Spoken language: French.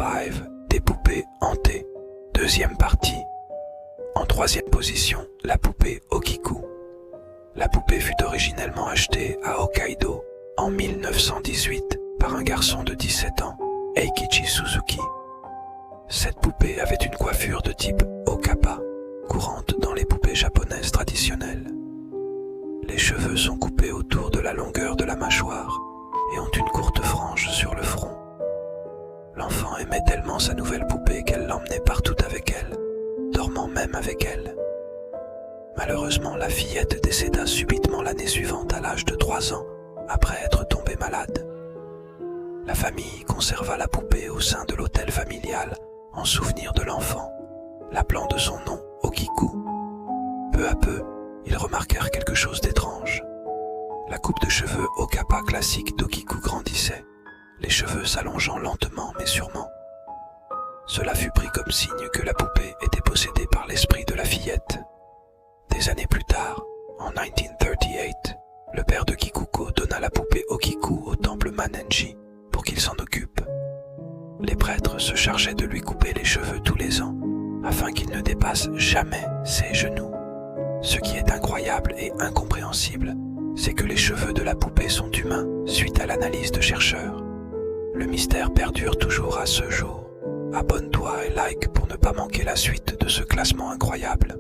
5, des poupées hantées. Deuxième partie. En troisième position, la poupée Okiku. La poupée fut originellement achetée à Hokkaido en 1918 par un garçon de 17 ans, Eikichi Suzuki. Cette poupée avait une coiffure de type Okappa, courante dans les poupées japonaises traditionnelles. Les cheveux sont coupés autour de la longueur de la mâchoire et ont une courte frange sur le front. L'enfant aimait tellement sa nouvelle poupée qu'elle l'emmenait partout avec elle, dormant même avec elle. Malheureusement, la fillette décéda subitement l'année suivante à l'âge de 3 ans, après être tombée malade. La famille conserva la poupée au sein de l'hôtel familial en souvenir de l'enfant, l'appelant de son nom Okiku. Peu à peu, ils remarquèrent quelque chose d'étrange. La coupe de cheveux Okappa classique d'Okiku grandissait, les cheveux s'allongeant lentement mais sûrement. Cela fut pris comme signe que la poupée était possédée par l'esprit de la fillette. Des années plus tard, en 1938, le père de Kikuko donna la poupée Okiku au temple Manenji pour qu'il s'en occupe. Les prêtres se chargeaient de lui couper les cheveux tous les ans, afin qu'il ne dépasse jamais ses genoux. Ce qui est incroyable et incompréhensible, c'est que les cheveux de la poupée sont humains suite à l'analyse de chercheurs. Le mystère perdure toujours à ce jour. Abonne-toi et like pour ne pas manquer la suite de ce classement incroyable.